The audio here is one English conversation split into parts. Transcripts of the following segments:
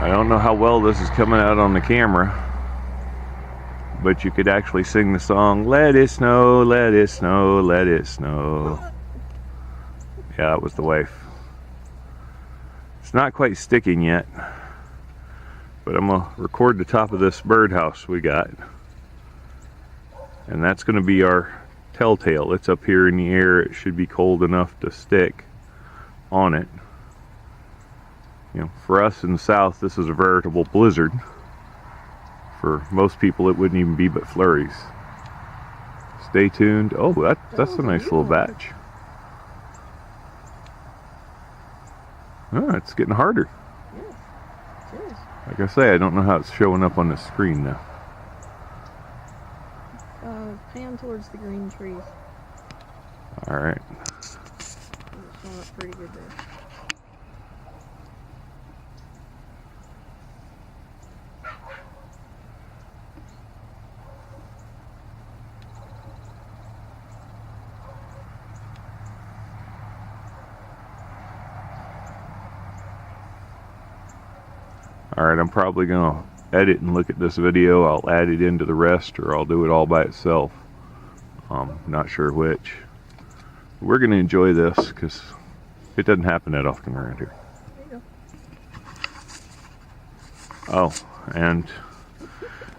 I don't know how well this is coming out on the camera, but you could actually sing the song, "Let it snow, let it snow, let it snow." Yeah, that was the wife. It's not quite sticking yet, but I'm gonna record the top of this birdhouse we got. And that's gonna be our telltale. It's up here in the air. It should be cold enough to stick on it. You know, for us in the south, this is a veritable blizzard. For most people, it wouldn't even be but flurries. Stay tuned. Oh, that's a nice little batch. Oh, it's getting harder. Yes, it is. Like I say, I don't know how it's showing up on the screen now. Pan towards the green trees. All right. It's showing up pretty good there. Alright, I'm probably going to edit and look at this video. I'll add it into the rest, or I'll do it all by itself. Not sure which. We're going to enjoy this because it doesn't happen that often around here. There you go. Oh, and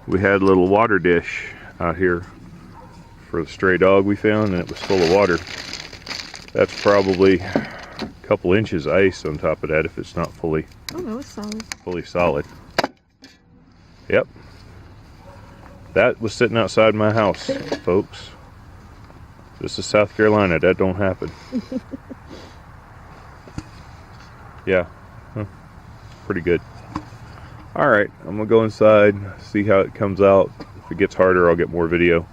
we had a little water dish out here for the stray dog we found, and it was full of water. That's probably a couple inches of ice on top of that if it's not fully Oh no, it's solid. solid. Yep. That was sitting outside my house, folks. This is South Carolina. That don't happen. Yeah. Huh. Pretty good. Alright, I'm going to go inside, see how it comes out. If it gets harder, I'll get more video.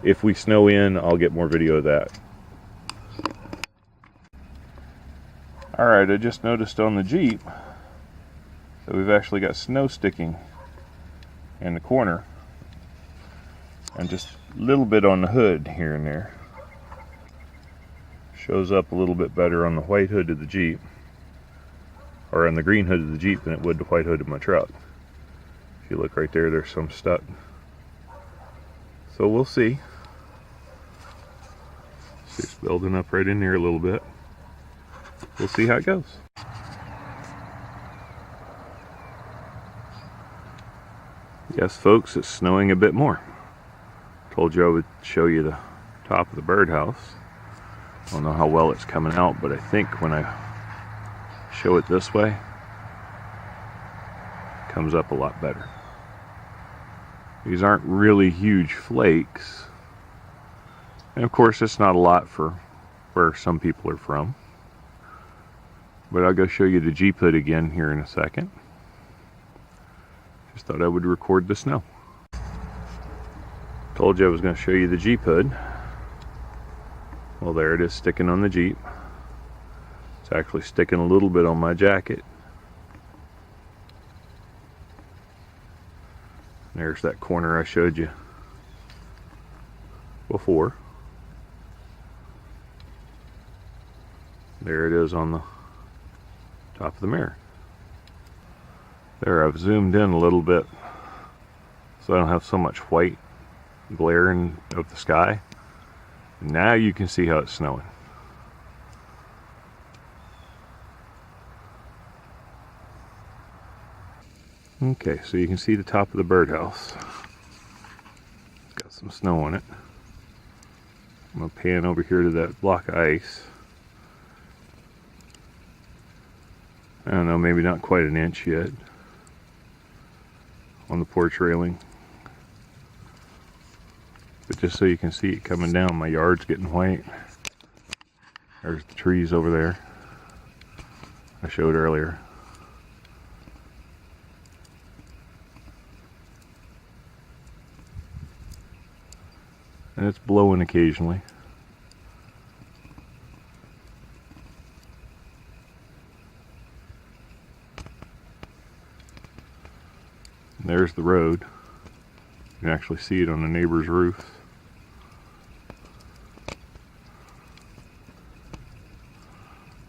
If we snow in, I'll get more video of that. Alright, I just noticed on the Jeep that we've actually got snow sticking in the corner and just a little bit on the hood here and there. Shows up a little bit better on the white hood of the Jeep, or on the green hood of the Jeep, than it would the white hood of my truck. If you look right there, there's some stuck. So we'll see. See, it's building up right in there a little bit. We'll see how it goes. Yes, folks, it's snowing a bit more. Told you I would show you the top of the birdhouse. I don't know how well it's coming out, but I think when I show it this way, it comes up a lot better. These aren't really huge flakes. And of course, it's not a lot for where some people are from. But I'll go show you the Jeep hood again here in a second. Just thought I would record the snow. Told you I was going to show you the Jeep hood. Well, there it is sticking on the Jeep. It's actually sticking a little bit on my jacket. There's that corner I showed you before. There it is on the top of the mirror. There, I've zoomed in a little bit so I don't have so much white glaring of the sky. Now you can see how it's snowing. Okay, so you can see the top of the birdhouse. It's got some snow on it. I'm going to pan over here to that block of ice. I don't know, maybe not quite an inch yet on the porch railing. But just so you can see it coming down, my yard's getting white. There's the trees over there I showed earlier. And it's blowing occasionally. And there's the road. You can actually see it on the neighbor's roof.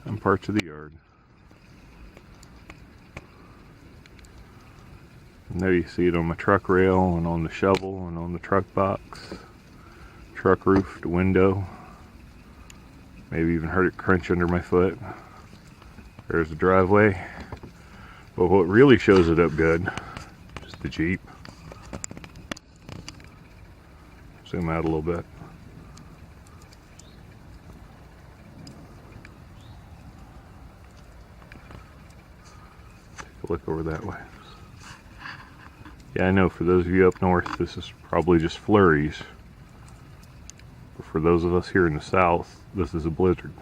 And parts of the yard. And there you see it on my truck rail and on the shovel and on the truck box, truck roof, the window. Maybe even heard it crunch under my foot. There's the driveway. But what really shows it up good is the Jeep. Zoom out a little bit. Take a look over that way. Yeah, I know for those of you up north, this is probably just flurries. But for those of us here in the south, this is a blizzard.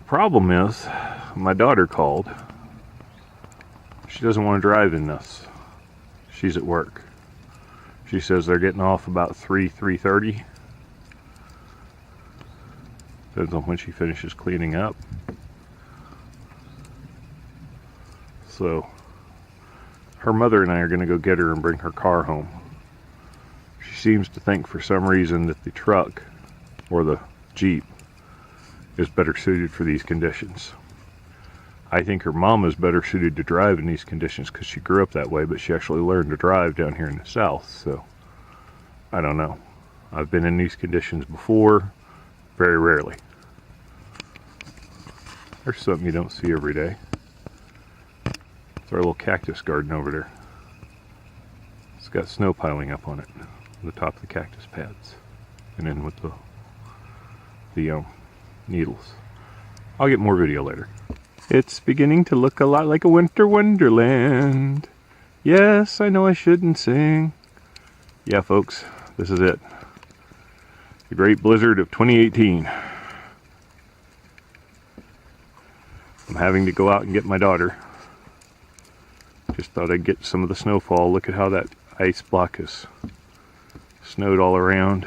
Problem is, my daughter called. She doesn't want to drive in this. She's at work. She says they're getting off about 3:30. Depends on when she finishes cleaning up. So, her mother and I are going to go get her and bring her car home. She seems to think for some reason that the truck, or the Jeep, is better suited for these conditions. I think her mom is better suited to drive in these conditions because she grew up that way, but she actually learned to drive down here in the south, so I don't know. I've been in these conditions before, very rarely. There's something you don't see every day. It's our little cactus garden over there. It's got snow piling up on it, on the top of the cactus pads, and then with the needles. I'll get more video later. It's beginning to look a lot like a winter wonderland. Yes, I know I shouldn't sing. Yeah, folks, this is it. The great blizzard of 2018. I'm having to go out and get my daughter. Just thought I'd get some of the snowfall. Look at how that ice block has snowed all around.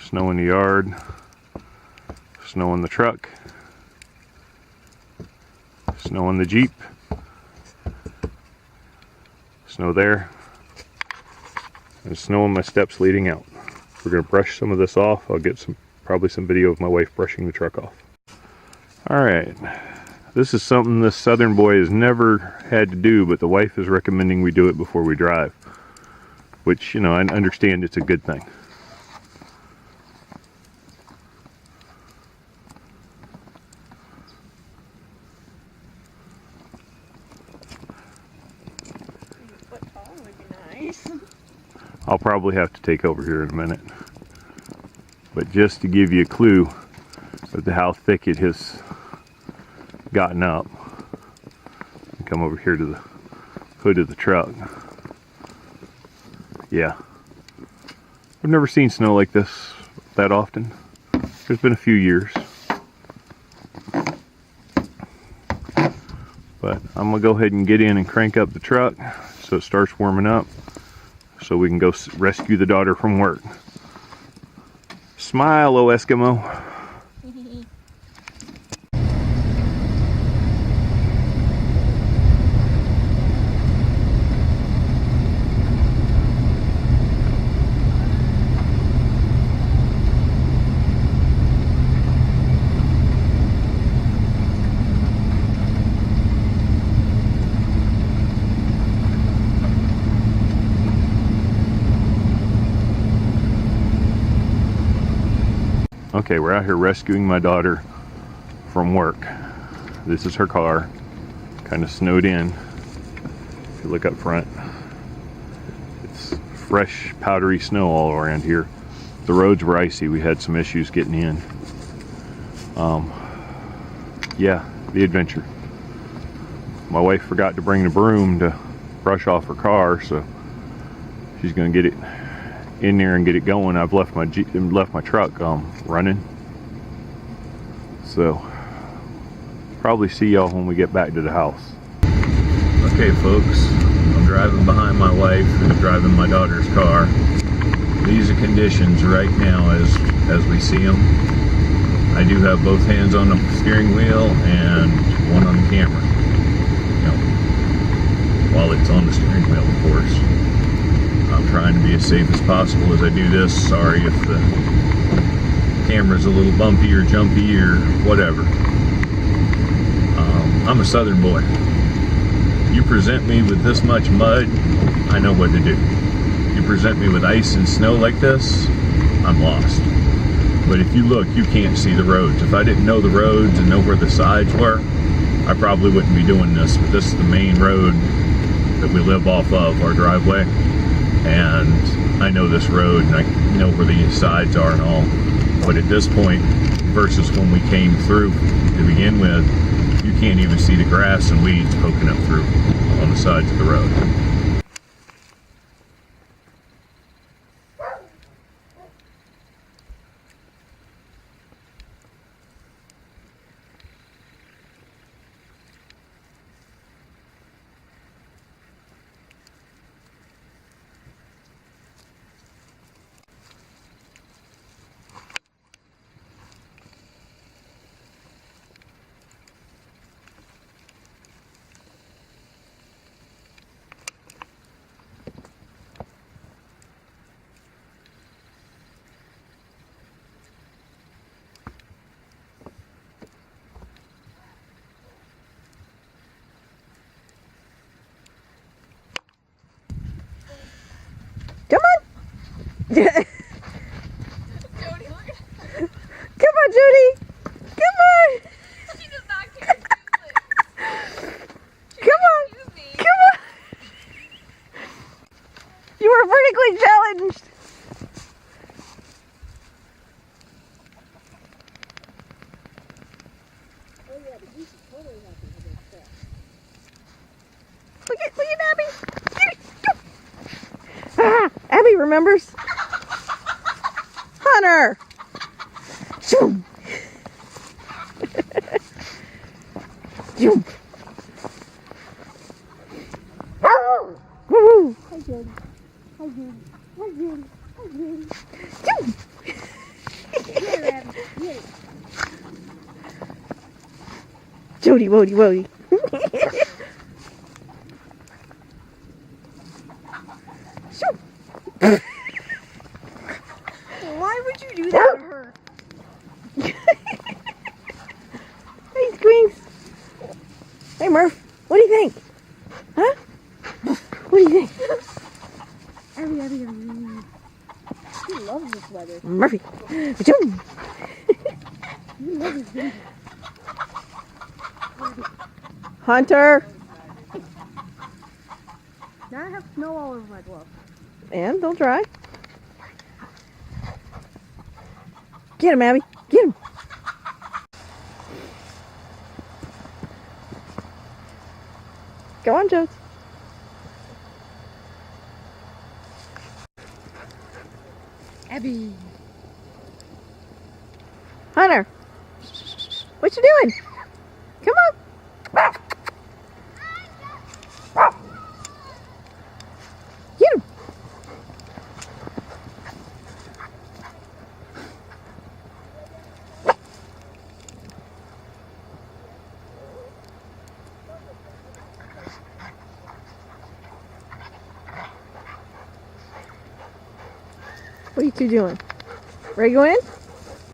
Snow in the yard. Snow in the truck. Snow on the Jeep. Snow there. And snow on my steps leading out. We're going to brush some of this off. I'll get probably some video of my wife brushing the truck off. Alright. This is something this southern boy has never had to do, but the wife is recommending we do it before we drive. Which, you know, I understand it's a good thing. I'll probably have to take over here in a minute. But just to give you a clue as to how thick it has gotten up, come over here to the hood of the truck. Yeah. I've never seen snow like this that often. There's been a few years. But I'm gonna go ahead and get in and crank up the truck so it starts warming up, so we can go rescue the daughter from work. Smile, oh Eskimo. Okay, we're out here rescuing my daughter from work. This is her car, kind of snowed in. If you look up front, it's fresh, powdery snow all around here. The roads were icy. We had some issues getting in. Yeah, the adventure. My wife forgot to bring the broom to brush off her car, so she's gonna get it in there and get it going. I've left my truck running, so probably see y'all when we get back to the house. Okay folks, I'm driving behind my wife and I'm driving my daughter's car. These are conditions right now as we see them. I do have both hands on the steering wheel and one on the camera, you know, while it's on the steering wheel, of course. I'm trying to be as safe as possible as I do this. Sorry if the camera's a little bumpy or jumpy or whatever. I'm a southern boy. You present me with this much mud, I know what to do. You present me with ice and snow like this, I'm lost. But if you look, you can't see the roads. If I didn't know the roads and know where the sides were, I probably wouldn't be doing this. But this is the main road that we live off of, our driveway. And I know this road and I know where the sides are and all. But at this point, versus when we came through to begin with, you can't even see the grass and weeds poking up through on the sides of the road. Come on. Jody, look at Come on, Judy. Come on. she does not care. Come on. Excuse me. Come on. You were vertically challenged. Look at Abby. Go. Ah, Abby remembers. Hunter. Shoom. Shoom. Woo. Hi, Jody. Hi, Jody. Hi, Jody. Hi, Jody. Shoom. Here, Abby. Here. Jody, Wody, Wody. Shoom. Why would you do that to her? Hey, Squeaks. Hey, Murph. What do you think? Huh? What do you think? Abby. She loves this weather. Murphy. Shoom. You love this baby. Hunter. Now I have snow all over my gloves. And they'll dry. Get him, Abby. Get him. Go on, Jones. Abby. Hunter. What you doing? Come on. Get him. What are you two doing? Ready to go in?